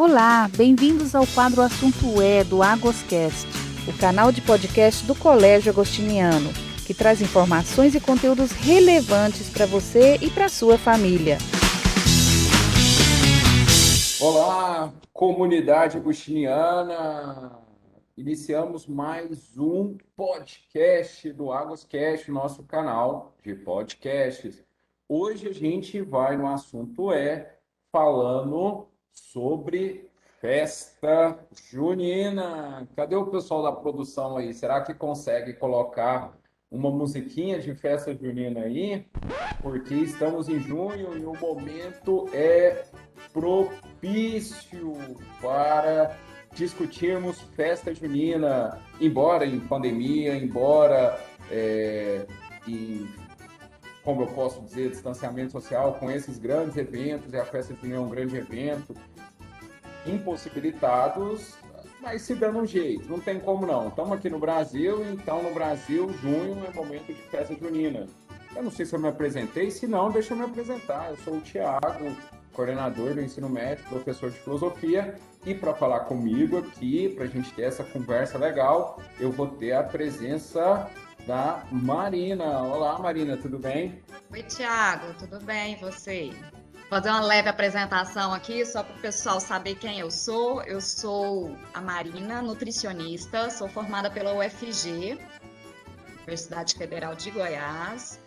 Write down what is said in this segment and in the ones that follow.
Olá, bem-vindos ao quadro Assunto É do Agoscast, o canal de podcast do Colégio Agostiniano, que traz informações e conteúdos relevantes para você e para sua família. Olá, comunidade agostiniana! Iniciamos mais um podcast do Agoscast, nosso canal de podcasts. Hoje a gente vai no assunto falando sobre festa junina. Cadê o pessoal da produção aí? Será que consegue colocar uma musiquinha de festa junina aí? Porque estamos em junho e o momento é propício para discutirmos festa junina, embora em pandemia, embora em, como eu posso dizer, distanciamento social, com esses grandes eventos, e a festa junina é um grande evento, impossibilitados, mas se dando um jeito, não tem como não. Estamos aqui no Brasil, então no Brasil, junho é momento de festa junina. Eu não sei se eu me apresentei, se não, deixa eu me apresentar. Eu sou o Tiago, coordenador do ensino médio, professor de filosofia, e para falar comigo aqui, para a gente ter essa conversa legal, eu vou ter a presença da Marina. Olá, Marina, tudo bem? Oi, Tiago, tudo bem? E você? Vou fazer uma leve apresentação aqui, só para o pessoal saber quem eu sou. Eu sou a Marina, nutricionista, sou formada pela UFG, Universidade Federal de Goiás.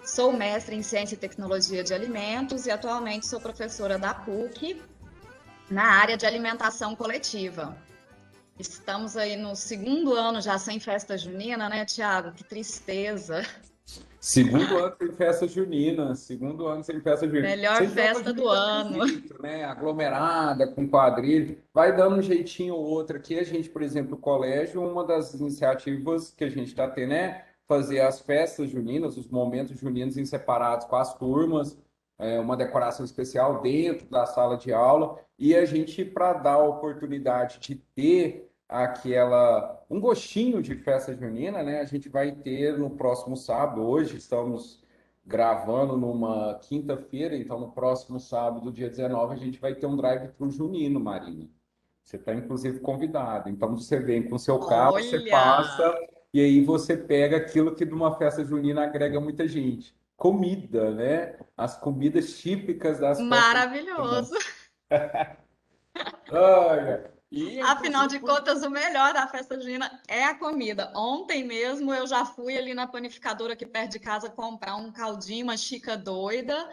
Sou mestre em Ciência e Tecnologia de Alimentos e atualmente sou professora da PUC na área de alimentação coletiva. Estamos aí no segundo ano já sem festa junina, né, Tiago? Que tristeza. Segundo ano sem festa junina, segundo ano sem festa junina. Melhor Sempre é uma festa do junina mais ano. dentro, né? Aglomerada, com quadrilha. Vai dando um jeitinho ou outro aqui. A gente, por exemplo, o colégio, uma das iniciativas que a gente está tendo é fazer as festas juninas, os momentos juninos em separados com as turmas, uma decoração especial dentro da sala de aula. E a gente, para dar a oportunidade de ter um gostinho de festa junina, né? A gente vai ter no próximo sábado. Hoje estamos gravando numa quinta-feira, então no próximo sábado, dia 19, a gente vai ter um drive-thru junino, Marina. Você está inclusive convidado. Então você vem com seu carro, você passa Olha, e aí você pega aquilo que de uma festa junina agrega muita gente. Comida, né? As comidas típicas das festas juninas. maravilhoso. Olha, e Afinal inclusive de contas, o melhor da festa junina é a comida. Ontem mesmo eu já fui ali na panificadora aqui perto de casa comprar um caldinho, uma chica doida,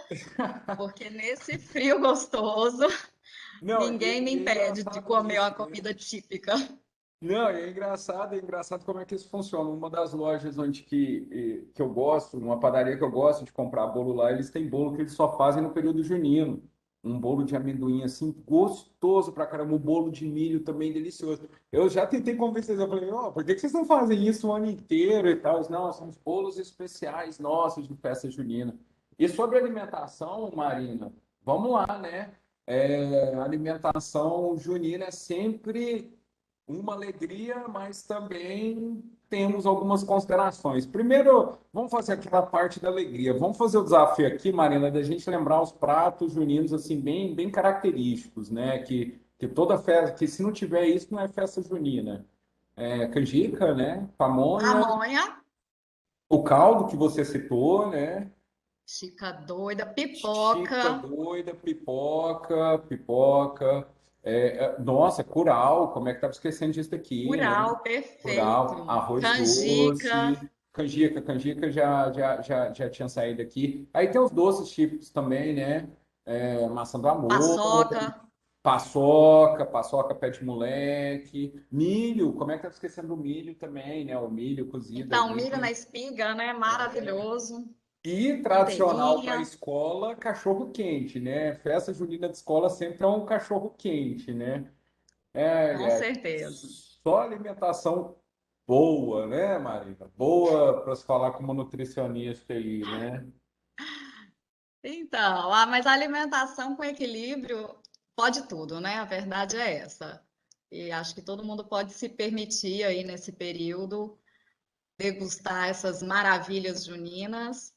porque nesse frio gostoso, não, ninguém me e é impede de engraçado comer uma isso, né? comida típica. Não, é engraçado como é que isso funciona. Uma das lojas onde que eu gosto, uma padaria que eu gosto de comprar bolo lá, eles têm bolo que eles só fazem no período junino. Um bolo de amendoim assim, gostoso pra caramba, um bolo de milho também delicioso. Eu já tentei convencer, eu falei, ó, por que que vocês não fazem isso o ano inteiro e tal? Eles, não, são os bolos especiais nossos de festa junina. E sobre alimentação, Marina, vamos lá, né? Alimentação junina é sempre uma alegria, mas também temos algumas considerações. Primeiro, vamos fazer aquela parte da alegria. Vamos fazer o desafio aqui, Marina, da gente lembrar os pratos juninos assim bem característicos, né? Que toda festa, que se não tiver isso, não é festa junina. Canjica, né? Pamonha, Pamonha, o caldo que você citou, né? chica doida, Chica pipoca, doida, pipoca. Nossa, curau, como é que estava esquecendo disso aqui, né? curau, Curau, perfeito. arroz Canjica. doce, canjica já tinha saído aqui. Aí tem os doces típicos também, né? Maçã do amor, Paçoca. paçoca pé de moleque, milho, como é que tá esquecendo do milho também, né? O milho cozido Então, milho ali. na espiga, né? Maravilhoso. E tradicional para a Manteiguinha, escola, cachorro quente, né? Festa junina de escola sempre é um cachorro quente, né? com É, certeza. só alimentação boa, né, Marina? Boa para se falar como nutricionista aí, né? Então, mas a alimentação com equilíbrio pode tudo, né? A verdade é essa. E acho que todo mundo pode se permitir aí nesse período degustar essas maravilhas juninas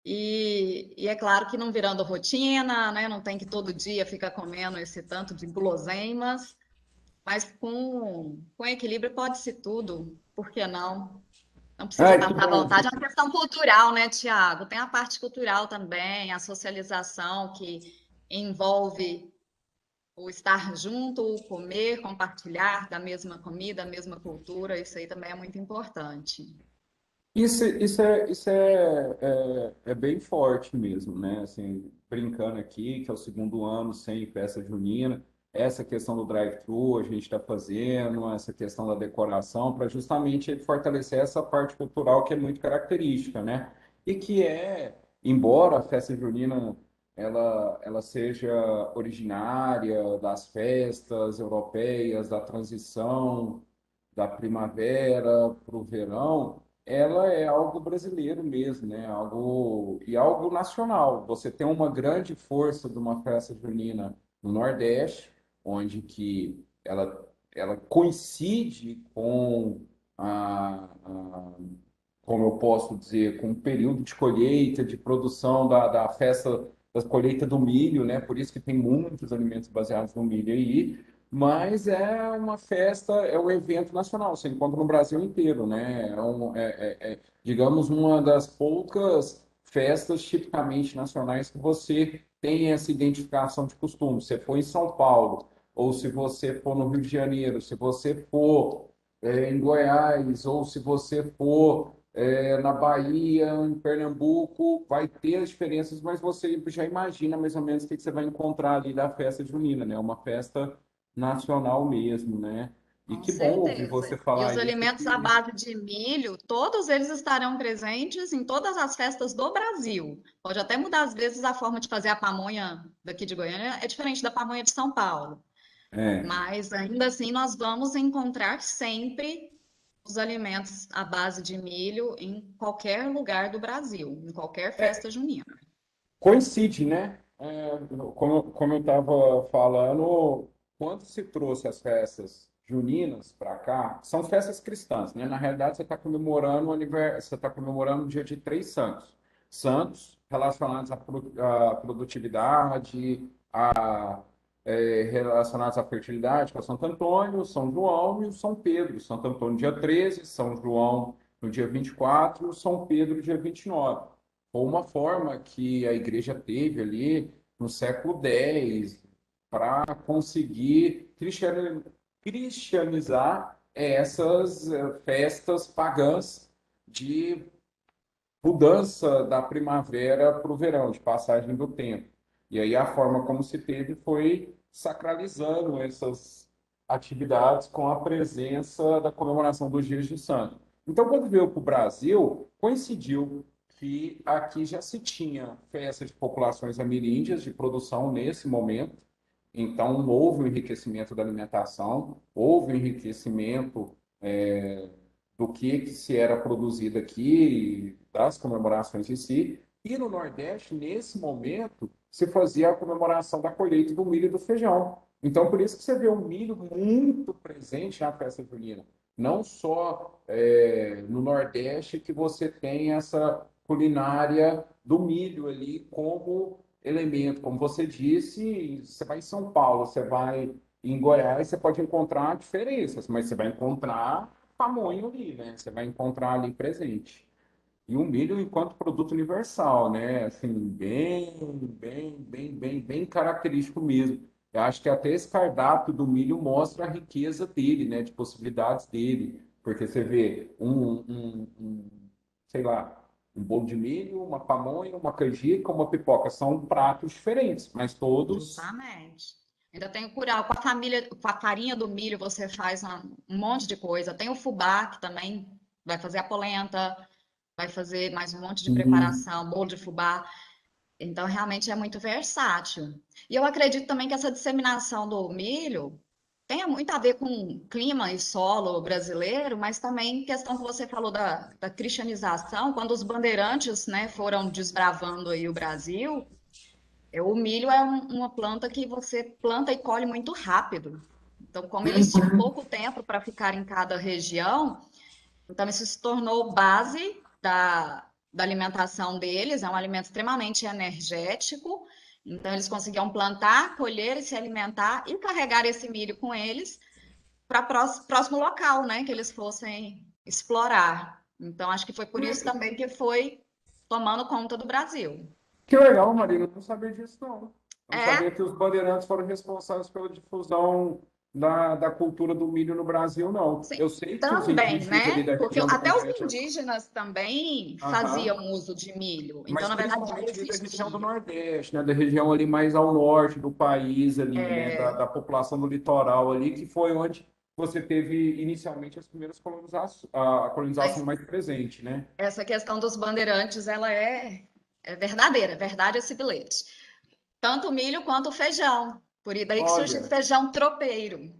E é claro que não virando rotina, né? Não tem que todo dia ficar comendo esse tanto de guloseimas, mas com equilíbrio pode-se tudo, por que não? Não precisa Ai, que passar bom. vontade. É uma questão cultural, né, Tiago? Tem a parte cultural também, a socialização que envolve o estar junto, o comer, compartilhar da mesma comida, da mesma cultura. Isso aí também é muito importante. Isso é bem forte mesmo, né? Assim, brincando aqui, que é o segundo ano sem festa junina, essa questão do drive-thru a gente está fazendo, essa questão da decoração, para justamente fortalecer essa parte cultural que é muito característica, né? E que embora a festa junina ela seja originária das festas europeias, da transição da primavera para o verão, ela é algo brasileiro mesmo, né? Algo nacional. Você tem uma grande força de uma festa junina no Nordeste, onde que ela coincide com como eu posso dizer, com o período de colheita, de produção da festa da colheita do milho, né? Por isso que tem muitos alimentos baseados no milho aí. Mas é uma festa, é um evento nacional, você encontra no Brasil inteiro, né? Digamos, uma das poucas festas tipicamente nacionais que você tem essa identificação de costume. Se for em São Paulo, ou se você for no Rio de Janeiro, se você for em Goiás, ou se você for na Bahia, em Pernambuco, vai ter as diferenças, mas você já imagina mais ou menos o que você vai encontrar ali da festa junina, né? Uma festa nacional mesmo, né? E Com que bom ouvir certeza. você E os falar isso, alimentos à que base de milho, todos eles estarão presentes em todas as festas do Brasil. Pode até mudar, às vezes, a forma de fazer a pamonha daqui de Goiânia é diferente da pamonha de São Paulo. é, Mas ainda assim, nós vamos encontrar sempre os alimentos à base de milho em qualquer lugar do Brasil, em qualquer festa junina. coincide, né? Como eu estava falando, quando se trouxe as festas juninas para cá, são festas cristãs, né? Na realidade, você está comemorando você está comemorando o dia de três santos. Santos relacionados à produtividade, relacionados à fertilidade, que é o Santo Antônio, São João e o São Pedro. Santo Antônio, dia 13, São João, no dia 24, e o São Pedro, dia 29. Foi uma forma que a igreja teve ali no século X para conseguir cristianizar essas festas pagãs de mudança da primavera para o verão, de passagem do tempo. E aí a forma como se teve foi sacralizando essas atividades com a presença da comemoração dos dias de santo. Então, quando veio para o Brasil, coincidiu que aqui já se tinha festa de populações ameríndias de produção nesse momento. Então, houve um enriquecimento da alimentação, houve um enriquecimento do que se era produzido aqui, das comemorações em si. E no Nordeste, nesse momento, se fazia a comemoração da colheita do milho e do feijão. Então, por isso que você vê o milho muito presente na festa junina. Não só no Nordeste que você tem essa culinária do milho ali como elemento. Como você disse, você vai em São Paulo, você vai em Goiás, você pode encontrar diferenças, mas você vai encontrar pamonha ali, né? Você vai encontrar ali presente. E o milho enquanto produto universal, né? Assim, bem característico mesmo. Eu acho que até esse cardápio do milho mostra a riqueza dele, né? De possibilidades dele. Porque você vê sei lá, um bolo de milho, uma pamonha, uma canjica, uma pipoca. São pratos diferentes, mas todos. Justamente. Ainda tem o curau. Com a família, com a farinha do milho, você faz um monte de coisa. Tem o fubá, que também vai fazer a polenta, vai fazer mais um monte de Sim. preparação, bolo de fubá. Então, realmente é muito versátil. E eu acredito também que essa disseminação do milho tenha muito a ver com clima e solo brasileiro, mas também questão que você falou da cristianização, quando os bandeirantes, né, foram desbravando aí o Brasil, o milho é uma planta que você planta e colhe muito rápido. Então, como eles tinham pouco tempo para ficar em cada região, então isso se tornou base da alimentação deles, é um alimento extremamente energético, então eles conseguiam plantar, colher e se alimentar e carregar esse milho com eles para próximo local, né, que eles fossem explorar. Então, acho que foi por isso também que foi tomando conta do Brasil. Que legal, Marina, eu não sabia disso, não. Eu não sabia É, que os bandeirantes foram responsáveis pela difusão da cultura do milho no Brasil, não. sim, Eu sei que os também, indígenas ali né? da Porque região do até os Nordeste, indígenas também aham, faziam uso de milho. Então, mas na verdade, já principalmente ali da região do existia. Nordeste, né, da região ali mais ao norte do país ali, né, É, da população do litoral ali, que foi onde você teve inicialmente as primeiras colonizações, a colonização mas mais presente, né? essa questão dos bandeirantes, ela é verdadeira, verdade esse bilhete. Tanto o milho quanto o feijão. Por aí daí que surgiu o Olha, feijão tropeiro.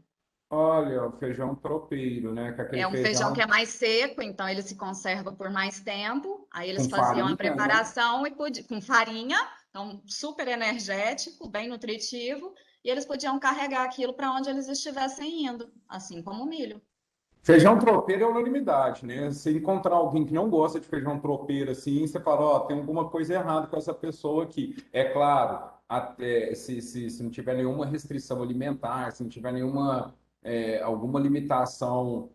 olha, o feijão tropeiro, né, com aquele É um feijão que é feijão mais seco, então ele se conserva por mais tempo. Aí eles com faziam a farinha, né? preparação e com farinha, então super energético, bem nutritivo, e eles podiam carregar aquilo para onde eles estivessem indo, assim como o milho. Feijão tropeiro é unanimidade, né? Se encontrar alguém que não gosta de feijão tropeiro assim, você fala, ó, tem alguma coisa errada com essa pessoa aqui. É claro, até se não tiver nenhuma restrição alimentar, se não tiver nenhuma alguma limitação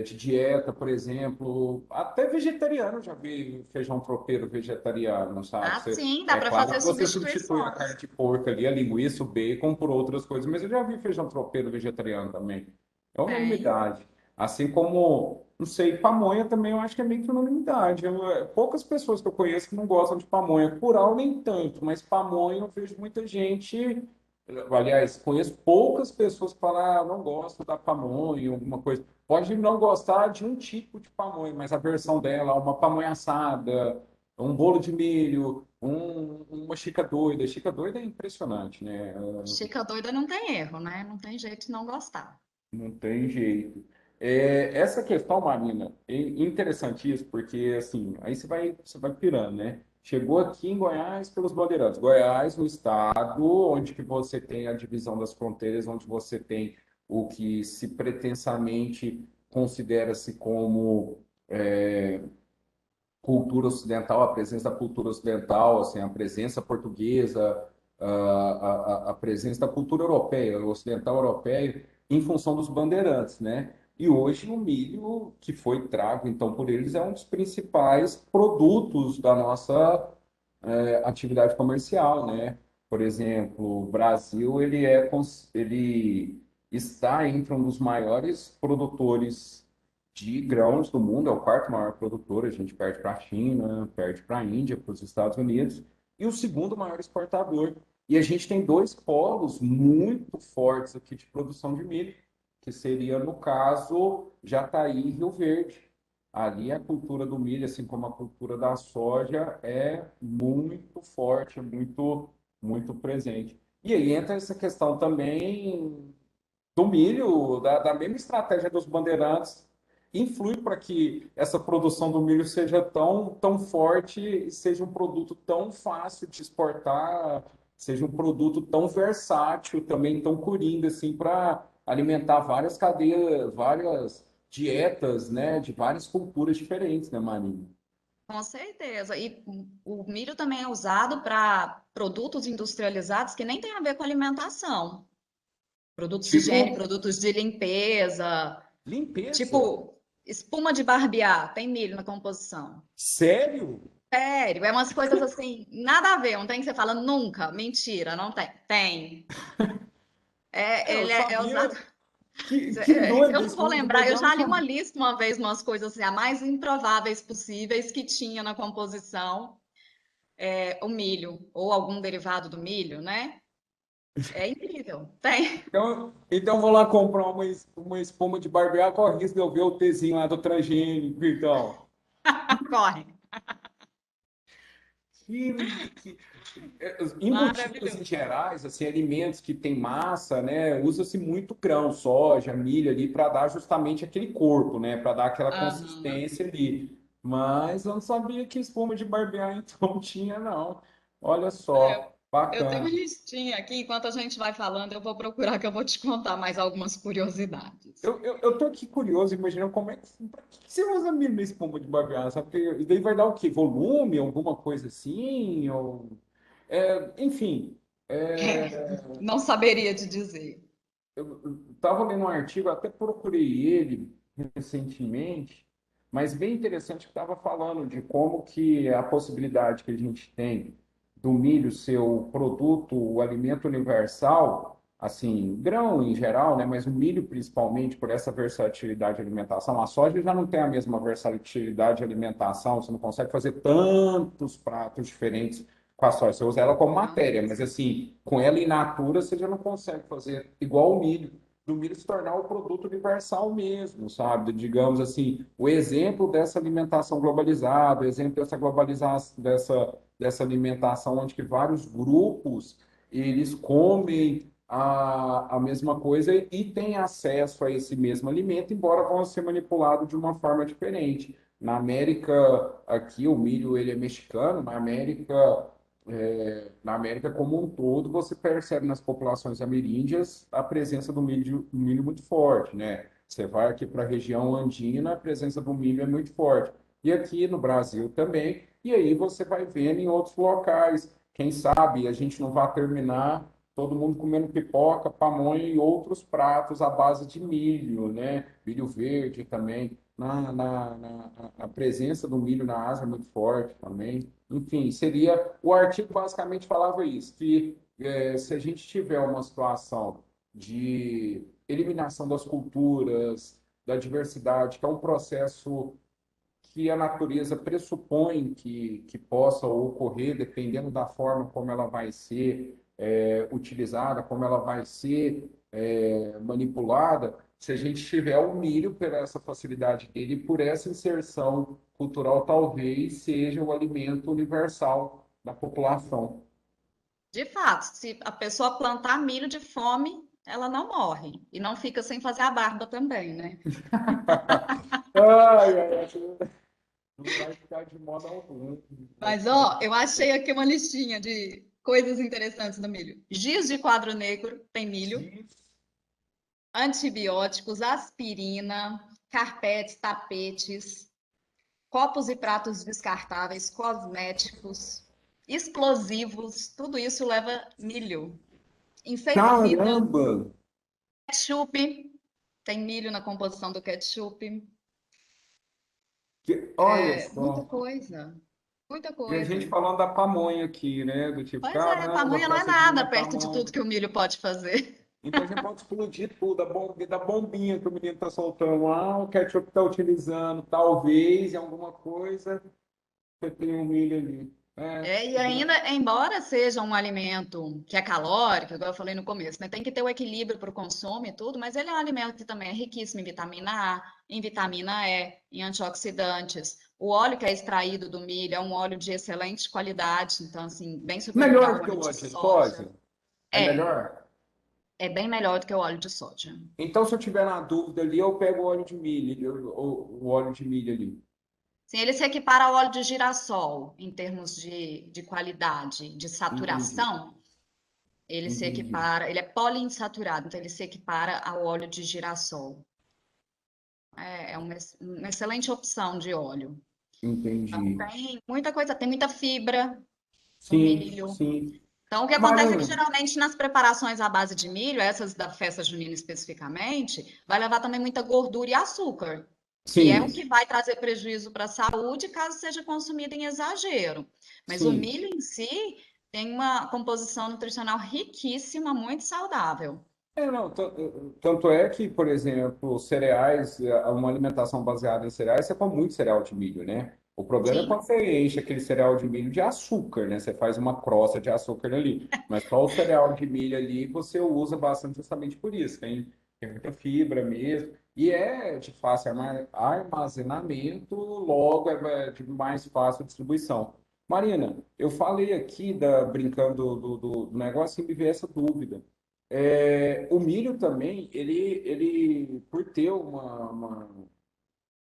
de dieta, por exemplo, até vegetariano eu já vi feijão tropeiro vegetariano, sabe? Ah, sim, dá É para claro fazer que você substitui a substituições. carne de porco ali, a linguiça, o bacon por outras coisas, mas eu já vi feijão tropeiro vegetariano também. É Tem. unanimidade. Assim como, não sei, pamonha também eu acho que é meio que unanimidade. Poucas pessoas que eu conheço que não gostam de pamonha. Curau nem tanto, mas pamonha eu vejo muita gente. Aliás, conheço poucas pessoas que falam, ah, não gosto da pamonha, alguma coisa. Pode não gostar de um tipo de pamonha, mas a versão dela, uma pamonha assada, um bolo de milho, uma chica doida. Chica doida é impressionante, né? Chica doida não tem erro, né? Não tem jeito de não gostar. Não tem jeito. Essa questão, Marina, é interessante isso, porque assim, aí você vai pirando, né? Chegou aqui em Goiás pelos Bandeirantes. Goiás, no estado onde que você tem a divisão das fronteiras, onde você tem o que se pretensamente considera-se como cultura ocidental, a presença da cultura ocidental, assim, a presença portuguesa, a presença da cultura europeia, ocidental europeia, em função dos bandeirantes, né? E hoje o milho que foi trago, então, por eles, é um dos principais produtos da nossa atividade comercial, né? Por exemplo, o Brasil, ele está entre um dos maiores produtores de grãos do mundo, é o quarto maior produtor, a gente perde para a China, perde para a Índia, para os Estados Unidos, e o segundo maior exportador. E a gente tem dois polos muito fortes aqui de produção de milho, que seria, no caso, Jataí e Rio Verde. Ali a cultura do milho, assim como a cultura da soja, é muito forte, muito presente. E aí entra essa questão também do milho, da mesma estratégia dos bandeirantes, influi para que essa produção do milho seja tão forte e seja um produto tão fácil de exportar, seja um produto tão versátil, também tão coringa, assim, para alimentar várias cadeias, várias dietas, né, de várias culturas diferentes, né, Marina? Com certeza. E o milho também é usado para produtos industrializados que nem tem a ver com alimentação. Produtos de higiene, Tipo, produtos de limpeza, limpeza. tipo espuma de barbear, tem milho na composição. Sério? Sério, é umas coisas assim, nada a ver, não tem que você fala nunca, mentira, não tem. Tem. Eu Ele é usado. sabia que Eu doido, não esse vou nome de lembrar, eu barbear, eu não já li uma sabia. lista uma vez, umas coisas assim, as mais improváveis possíveis que tinha na composição o milho, ou algum derivado do milho, né? É incrível. Tem. Então vou lá comprar uma espuma de barbear, corre risco de eu ver o Tzinho lá do transgênico, então. Corre. Que, embutidos em Maravilhoso. gerais, assim, alimentos que tem massa, né? Usa-se muito grão, soja, milho ali para dar justamente aquele corpo, né? Para dar aquela Aham. consistência ali. Mas eu não sabia que espuma de barbear então tinha, não. Olha É, só. Eu tenho uma Bacana. listinha aqui, enquanto a gente vai falando, eu vou procurar que eu vou te contar mais algumas curiosidades. Eu tô aqui curioso, imaginando como é que, pra que você usa milho na espuma de baviana, sabe? Porque isso daí vai dar o quê? Volume, alguma coisa assim? Ou, enfim, Não saberia te dizer. eu estava lendo um artigo, até procurei ele recentemente, mas bem interessante que estava falando de como que a possibilidade que a gente tem do milho ser o produto, o alimento universal, assim, grão em geral, né, mas o milho principalmente por essa versatilidade de alimentação. A soja já não tem a mesma versatilidade de alimentação, você não consegue fazer tantos pratos diferentes com a soja. Você usa ela como Não. matéria, mas assim, com ela in natura, você já não consegue fazer igual o milho. Do milho se tornar o produto universal mesmo, sabe? Digamos assim, o exemplo dessa alimentação globalizada, o exemplo dessa globalização, dessa alimentação onde que vários grupos eles comem a mesma coisa e têm acesso a esse mesmo alimento, embora vão ser manipulados de uma forma diferente. Na América, aqui o milho ele é mexicano, na América como um todo, você percebe nas populações ameríndias a presença do milho muito forte, né? Você vai aqui para a região andina, a presença do milho é muito forte. E aqui no Brasil também. E aí você vai vendo em outros locais. Quem sabe a gente não vai terminar todo mundo comendo pipoca, pamonha e outros pratos à base de milho, né? Milho verde também. A presença do milho na Ásia é muito forte também. Enfim, seria. O artigo basicamente falava isso, que se a gente tiver uma situação de eliminação das culturas, da diversidade, que é um processo que a natureza pressupõe que possa ocorrer, dependendo da forma como ela vai ser utilizada, como ela vai ser manipulada, se a gente tiver o milho por essa facilidade dele, por essa inserção cultural, talvez seja o alimento universal da população. De fato, se a pessoa plantar milho de fome, ela não morre. E não fica sem fazer a barba também, né? Ai, ai, ai, não vai ficar de moda alguma. Vai Mas, ficar ó, eu achei aqui uma listinha de coisas interessantes do milho. Giz de quadro negro tem milho. de Antibióticos, aspirina, carpetes, tapetes, copos e pratos descartáveis, cosméticos, explosivos, tudo isso leva milho. Inseticida, caramba! ketchup, tem milho na composição do ketchup. Olha É, muita só. coisa, muita E a coisa. gente falando da pamonha aqui, né? Do tipo, Pois é, caramba, pamonha não é festa junina nada é perto de pamonha. tudo que o milho pode fazer. Então a gente pode explodir tudo, da bombinha que o menino está soltando lá, o ketchup está utilizando, talvez em alguma coisa você tenha um milho ali. É, e ainda, embora seja um alimento que é calórico, igual eu falei no começo, né, tem que ter o equilíbrio para o consumo e tudo, mas ele é um alimento que também é riquíssimo em vitamina A, em vitamina E, em antioxidantes. O óleo que é extraído do milho é um óleo de excelente qualidade, então, assim, bem superior Melhor ao do que óleo o de óleo de soja. soja? É É, melhor? é bem melhor do que o óleo de soja. Então, se eu tiver na dúvida ali, eu pego o óleo de milho, o óleo de milho ali. Sim, ele se equipara ao óleo de girassol em termos de qualidade, de Entendi, saturação. Ele se entendi, equipara, ele é poliinsaturado, então ele se equipara ao óleo de girassol. É uma excelente opção de óleo. Então, entendi. tem muita coisa, tem muita fibra no Sim, milho. sim. Então, o que acontece é que Marina, geralmente nas preparações à base de milho, essas da festa junina especificamente, vai levar também muita gordura e açúcar, que é o sim, que vai trazer prejuízo para a saúde caso seja consumido em exagero. Mas o sim. milho em si tem uma composição nutricional riquíssima, muito saudável. Não, tanto é que, por exemplo, cereais, uma alimentação baseada em cereais, você come muito cereal de milho, né? O problema é quando Sim. você enche aquele cereal de milho de açúcar, né? Você faz uma crosta de açúcar ali. Mas só o cereal de milho ali você usa bastante justamente por isso. Tem muita fibra mesmo. E é de fácil armazenamento, logo é de mais fácil distribuição. Marina, eu falei aqui, brincando do negócio e me veio essa dúvida. O milho também, ele por ter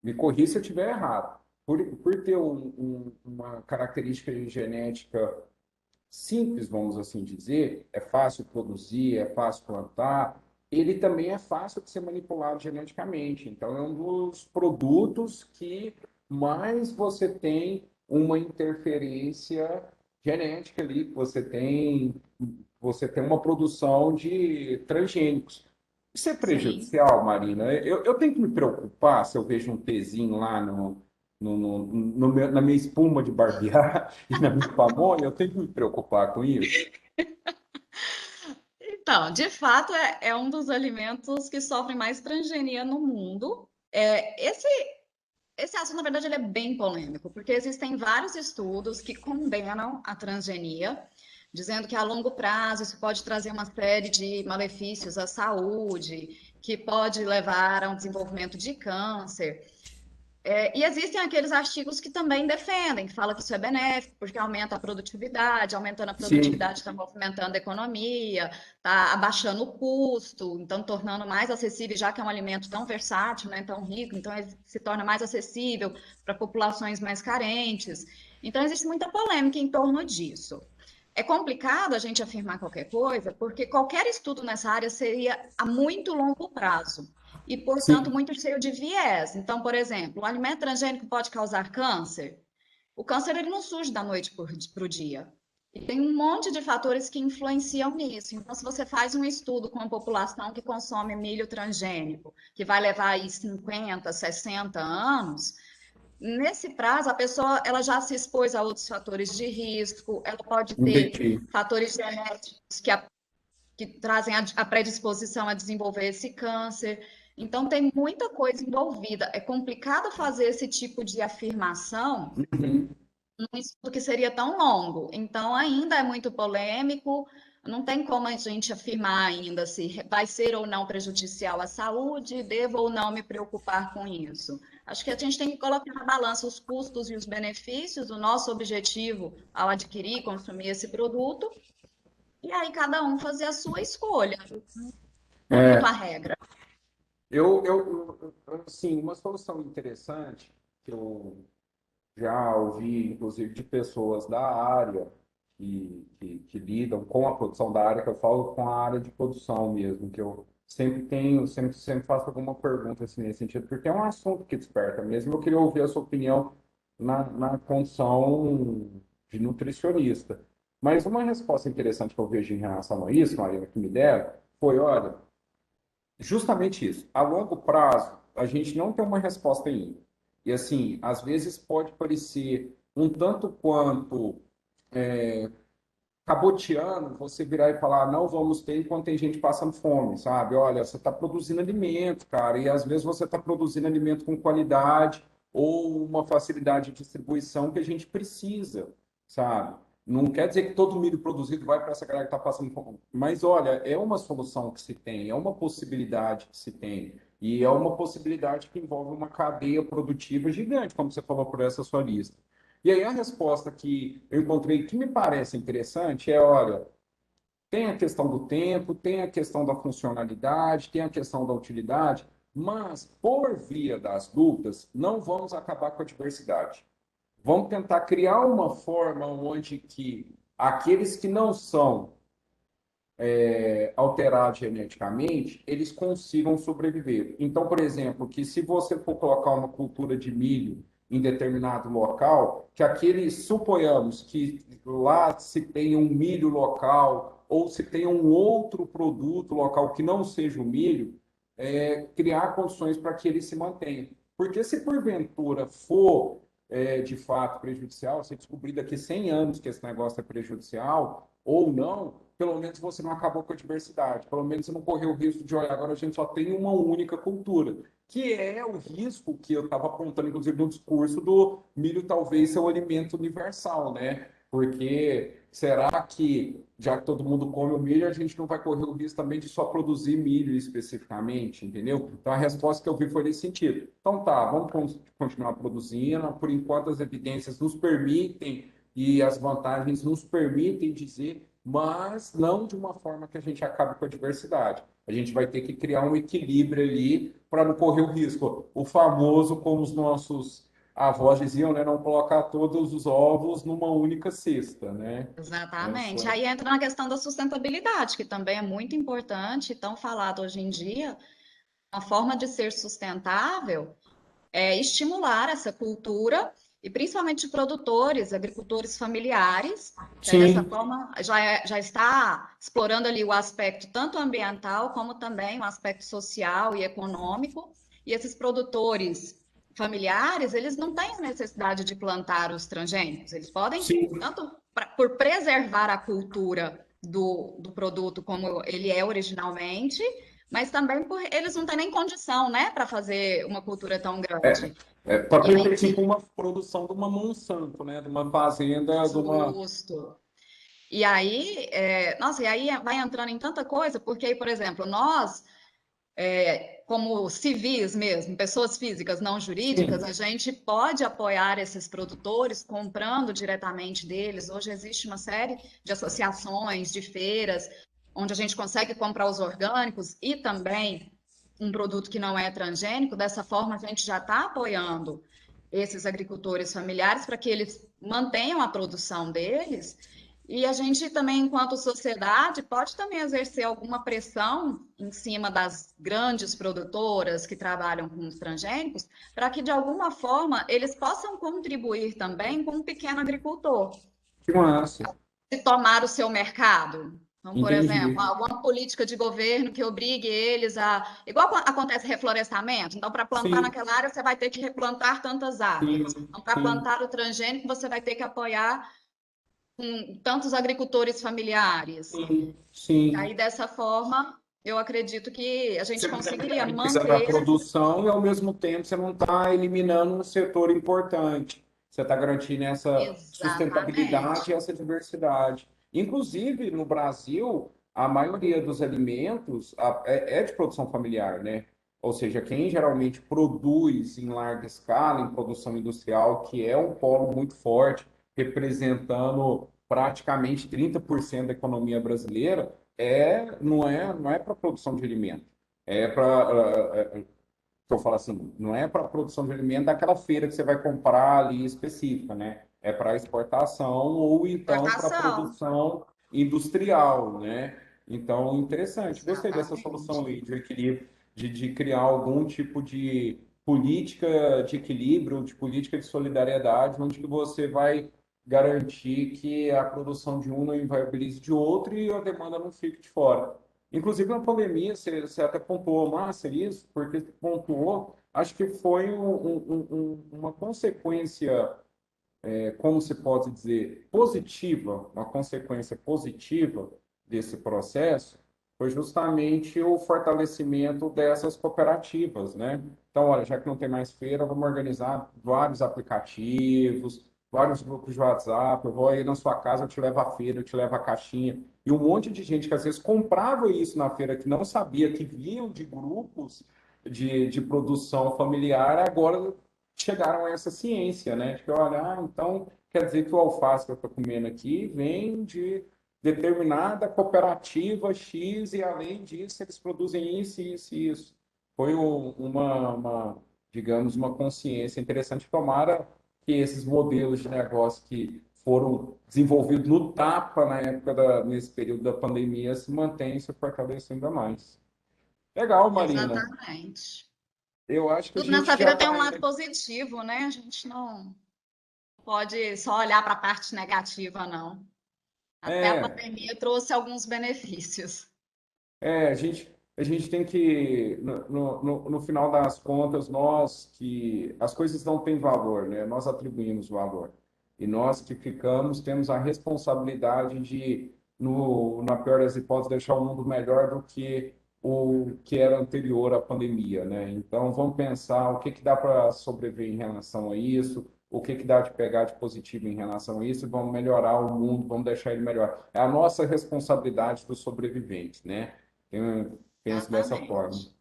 me corrija se eu estiver errado, por ter uma característica genética simples, vamos assim dizer, é fácil produzir, é fácil plantar, ele também é fácil de ser manipulado geneticamente. Então, é um dos produtos que mais você tem uma interferência genética ali, você tem uma produção de transgênicos. Isso é Sim. prejudicial, Marina? Eu tenho que me preocupar se eu vejo um pezinho lá na minha espuma de barbear e na minha pamonha, eu tenho que me preocupar com isso? Então, de fato, é um dos alimentos que sofrem mais transgenia no mundo. Esse assunto, na verdade, ele é bem polêmico, porque existem vários estudos que condenam a transgenia, dizendo que a longo prazo isso pode trazer uma série de malefícios à saúde, que pode levar a um desenvolvimento de câncer. E existem aqueles artigos que também defendem, que falam que isso é benéfico, porque aumenta a produtividade, aumentando a Sim, produtividade está movimentando a economia, está abaixando o custo, então tornando mais acessível, já que é um alimento tão versátil, né, tão rico, então ele se torna mais acessível para populações mais carentes. Então existe muita polêmica em torno disso. É complicado a gente afirmar qualquer coisa, porque qualquer estudo nessa área seria a muito longo prazo e, portanto, sim. muito cheio de viés. Então, por exemplo, o alimento transgênico pode causar câncer? O câncer ele não surge da noite para o dia. E tem um monte de fatores que influenciam nisso. Então, se você faz um estudo com a população que consome milho transgênico, que vai levar aí 50, 60 anos, nesse prazo a pessoa ela já se expôs a outros fatores de risco, ela pode ter Entendi. fatores genéticos que trazem a predisposição a desenvolver esse câncer. Então, tem muita coisa envolvida. É complicado fazer esse tipo de afirmação Uhum. num estudo que seria tão longo. Então, ainda é muito polêmico, não tem como a gente afirmar ainda se vai ser ou não prejudicial à saúde, devo ou não me preocupar com isso. Acho que a gente tem que colocar na balança os custos e os benefícios, o nosso objetivo ao adquirir e consumir esse produto, e aí cada um fazer a sua escolha. Não é muito a É, regra. assim, uma solução interessante que eu já ouvi, inclusive, de pessoas da área que lidam com a produção da área, que eu falo com a área de produção mesmo, que eu sempre faço alguma pergunta assim, nesse sentido, porque é um assunto que desperta mesmo. Eu queria ouvir a sua opinião na condição de nutricionista. Mas uma resposta interessante que eu vejo em relação a isso, Marina, que me deram, foi, olha, justamente isso. A longo prazo, a gente não tem uma resposta ainda. E assim, às vezes pode parecer um tanto quanto cabotiano você virar e falar, não vamos ter enquanto tem gente passando fome, sabe? Olha, você está produzindo alimento, cara, e às vezes você está produzindo alimento com qualidade ou uma facilidade de distribuição que a gente precisa, sabe? Não quer dizer que todo milho produzido vai para essa galera que está passando fome. Mas, olha, é uma solução que se tem, é uma possibilidade que se tem. E é uma possibilidade que envolve uma cadeia produtiva gigante, como você falou por essa sua lista. E aí a resposta que eu encontrei que me parece interessante é, olha, tem a questão do tempo, tem a questão da funcionalidade, tem a questão da utilidade, mas por via das dúvidas, não vamos acabar com a diversidade. Vamos tentar criar uma forma onde que aqueles que não são alterados geneticamente, eles consigam sobreviver. Então, por exemplo, que se você for colocar uma cultura de milho em determinado local, que aqueles, suponhamos que lá se tenha um milho local ou se tenha um outro produto local que não seja o milho, criar condições para que ele se mantenha. Porque se porventura for de fato prejudicial, se descobrir daqui 100 anos que esse negócio é prejudicial ou não, pelo menos você não acabou com a diversidade, pelo menos você não correu o risco de, olha, agora a gente só tem uma única cultura, que é o risco que eu estava apontando, inclusive, no discurso do milho talvez ser o alimento universal, né? Porque será que, já que todo mundo come o milho, a gente não vai correr o risco também de só produzir milho especificamente, entendeu? Então a resposta que eu vi foi nesse sentido. Então tá, vamos continuar produzindo, por enquanto as evidências nos permitem e as vantagens nos permitem dizer, mas não de uma forma que a gente acabe com a diversidade. A gente vai ter que criar um equilíbrio ali para não correr o risco. O famoso, como os nossos a avós diziam, né, não colocar todos os ovos numa única cesta, né? Exatamente. Essa, Aí entra na questão da sustentabilidade, que também é muito importante, tão falado hoje em dia. Uma forma de ser sustentável é estimular essa cultura e principalmente produtores, agricultores familiares, que aí dessa sim, forma já está explorando ali o aspecto tanto ambiental como também o aspecto social e econômico. E esses produtores familiares, eles não têm a necessidade de plantar os transgênicos, eles podem, sim, tanto por preservar a cultura do produto como ele é originalmente, mas também por eles não têm nem condição, né, para fazer uma cultura tão é, grande. para E aí, ter tipo uma produção de uma Monsanto, né? De uma fazenda, de uma. justo. E aí, nossa, e aí vai entrando em tanta coisa, porque aí, por exemplo, nós, como civis mesmo, pessoas físicas não jurídicas, Sim, a gente pode apoiar esses produtores comprando diretamente deles. Hoje existe uma série de associações, de feiras, onde a gente consegue comprar os orgânicos e também um produto que não é transgênico. Dessa forma, a gente já está apoiando esses agricultores familiares para que eles mantenham a produção deles. E a gente também, enquanto sociedade, pode também exercer alguma pressão em cima das grandes produtoras que trabalham com os transgênicos, para que, de alguma forma, eles possam contribuir também com o pequeno agricultor, que massa. se tomar o seu mercado. Então, por exemplo, Entendi. alguma política de governo que obrigue eles a. Igual acontece reflorestamento. Então, para plantar Sim, naquela área, você vai ter que replantar tantas árvores. sim, Então, para sim, plantar o transgênico, você vai ter que apoiar com tantos agricultores familiares. sim, E sim. aí, dessa forma, eu acredito que a gente Você conseguiria precisa da manter. produção e, ao mesmo tempo, você não está eliminando um setor importante. Você está garantindo essa sustentabilidade e Exatamente. essa diversidade. Inclusive, no Brasil, a maioria dos alimentos é de produção familiar, né? Ou seja, quem geralmente produz em larga escala, em produção industrial, que é um polo muito forte, representando praticamente 30% da economia brasileira, não é para produção de alimento. É para, eu falo assim, não é para produção de alimento daquela feira que você vai comprar ali específica, né? É para exportação ou então para Exportação. produção industrial, né? Então, interessante. Gostei dessa solução Exatamente. aí de equilíbrio, de criar algum tipo de política de equilíbrio, de política de solidariedade, onde que você vai garantir que a produção de um não inviabilize de outro e a demanda não fique de fora. Inclusive, na pandemia, você até pontuou, Márcia, isso, porque pontuou, acho que foi uma consequência, como se pode dizer, positiva, uma consequência positiva desse processo, foi justamente o fortalecimento dessas cooperativas, né? Então, olha, já que não tem mais feira, vamos organizar vários aplicativos, vários grupos de WhatsApp, eu vou aí na sua casa, eu te levo a feira, eu te levo a caixinha. E um monte de gente que às vezes comprava isso na feira, que não sabia, que vinham de grupos de produção familiar, agora chegaram a essa ciência, né? De que, olha, então quer dizer que o alface que eu estou comendo aqui vem de determinada cooperativa X e, além disso, eles produzem isso, isso e isso. Foi digamos, uma consciência interessante. Tomara que esses modelos de negócio que foram desenvolvidos no tapa na época nesse período da pandemia se mantenham e se fortaleçam ainda mais. Legal, Marina. Exatamente. Eu acho que a Tudo gente nessa já vida tem um está lado indo. positivo, né? A gente não pode só olhar para a parte negativa, não. Até a É, pandemia trouxe alguns benefícios. a gente tem que, no final das contas, nós que as coisas não têm valor, né? Nós atribuímos valor. E nós que ficamos, temos a responsabilidade de, na pior das hipóteses, deixar o mundo melhor do que o que era anterior à pandemia, né? Então, vamos pensar o que que dá para sobreviver em relação a isso, o que que dá de pegar de positivo em relação a isso, e vamos melhorar o mundo, vamos deixar ele melhor. É a nossa responsabilidade dos sobreviventes, né? Eu penso dessa forma. Exatamente.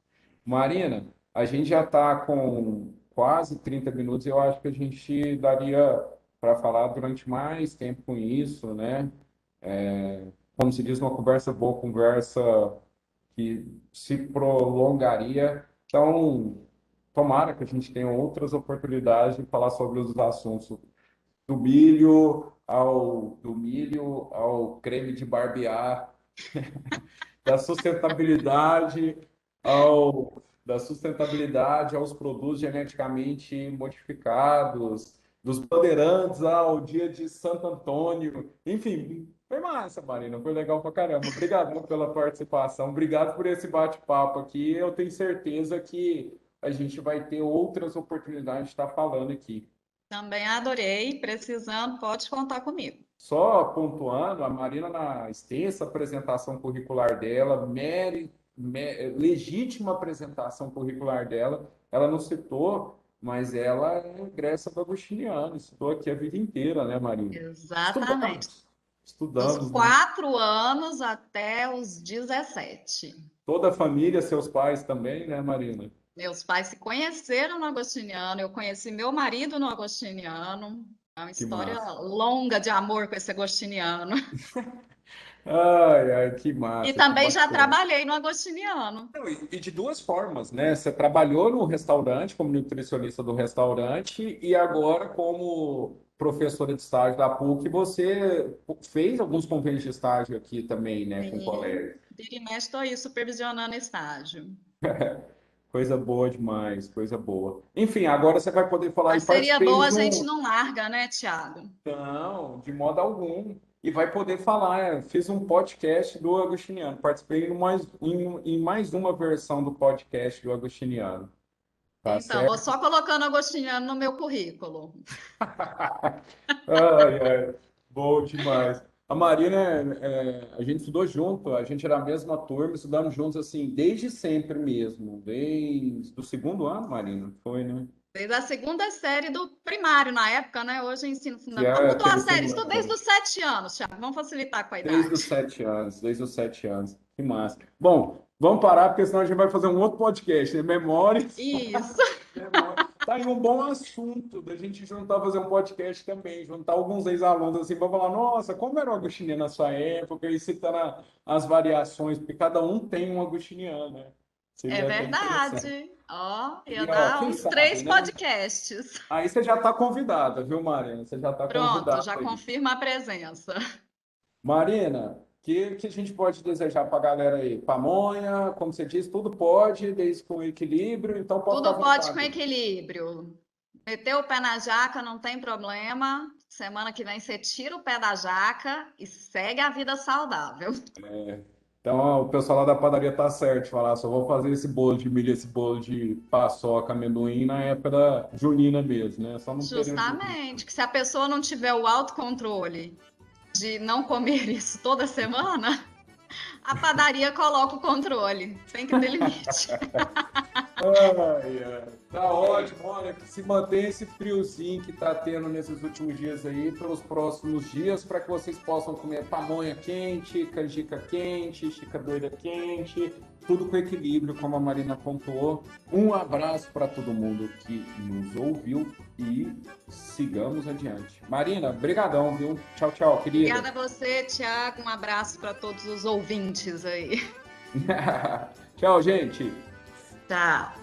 Marina, a gente já está com quase 30 minutos, eu acho que a gente daria para falar durante mais tempo com isso, né? Como se diz, uma conversa boa, conversa que se prolongaria. Então, tomara que a gente tenha outras oportunidades de falar sobre os assuntos do milho ao creme de barbear, da sustentabilidade da sustentabilidade aos produtos geneticamente modificados, dos bandeirantes ao dia de Santo Antônio. Enfim, foi massa, Marina, foi legal pra caramba. Obrigado pela participação, obrigado por esse bate-papo aqui. Eu tenho certeza que a gente vai ter outras oportunidades de estar falando aqui. Também adorei. Precisando, pode contar comigo. Só pontuando, a Marina, na extensa apresentação curricular dela, legítima apresentação curricular dela, ela não citou, mas ela é egressa do Agostiniano, estudou aqui a vida inteira, né, Marina? Exatamente. Estudamos, Dos estudamos, né? 4 anos até os 17. Toda a família, seus pais também, né, Marina? Meus pais se conheceram no Agostiniano, eu conheci meu marido no Agostiniano. É uma Que história massa. longa de amor com esse agostiniano. Ai, ai, que E massa, que também já bacana. trabalhei no agostiniano. Não, e de duas formas, né? Você trabalhou no restaurante, como nutricionista do restaurante, e agora, como professora de estágio da PUC, você fez alguns convênios de estágio aqui também, né, com o Sim, colégio. vira e mexe, estou aí supervisionando estágio. Coisa boa demais, coisa boa. Enfim, agora você vai poder falar e Parceria participei boa a de gente um. não larga, né, Thiago? Não, de modo algum. E vai poder falar. Fiz um podcast do Agostiniano. Participei em mais uma versão do podcast do Agostiniano. Tá Então, vou certo? só colocando agostiniano no meu currículo. Ai, ai, bom demais. A Marina, a gente estudou junto, a gente era a mesma turma, estudamos juntos assim, desde sempre mesmo, desde o segundo ano, Marina, foi, né? Desde a segunda série do primário, na época, né? Hoje é ensino Que fundamental. é Mudou a aquele série, ensino estou desde médio. os 7 anos, Thiago. Vamos facilitar com a Desde os idade. 7 anos, desde os 7 anos. Que massa. Bom, vamos parar, porque senão a gente vai fazer um outro podcast, né? Memórias. Isso. Tá aí um bom assunto da gente juntar, fazer um podcast também, juntar alguns ex-alunos assim para falar, nossa, como era o agostiniano na sua época, e citando as variações, porque cada um tem um agostiniano, né? É Seria até interessante. verdade. Ó, ia E ó, dar quem uns sabe, 3 né? podcasts. Aí você já está convidada, viu, Marina? Você já está Pronto, convidada já aí. confirma a presença. Marina, o que a gente pode desejar para a galera aí? Pamonha, como você disse, tudo pode, desde com equilíbrio, então pode ficar à Tudo pode com vontade. equilíbrio. Meteu o pé na jaca, não tem problema. Semana que vem você tira o pé da jaca e segue a vida saudável. Então, ó, o pessoal lá da padaria tá certo, de falar, só vou fazer esse bolo de milho, esse bolo de paçoca, amendoim na época da junina mesmo, né? Só no período junino. Justamente, que se a pessoa não tiver o autocontrole de não comer isso toda semana, a padaria coloca o controle. Tem que ter limite. Ai, ai. Tá ótimo, olha, que se mantém esse friozinho que tá tendo nesses últimos dias aí, pelos próximos dias, para que vocês possam comer pamonha quente, canjica quente, chica doida quente, tudo com equilíbrio, como a Marina pontuou. Um abraço para todo mundo que nos ouviu e sigamos adiante. Marina, brigadão, viu? Tchau, tchau, querida. Obrigada a você, Thiago. Um abraço para todos os ouvintes aí. Tchau, gente. Tá.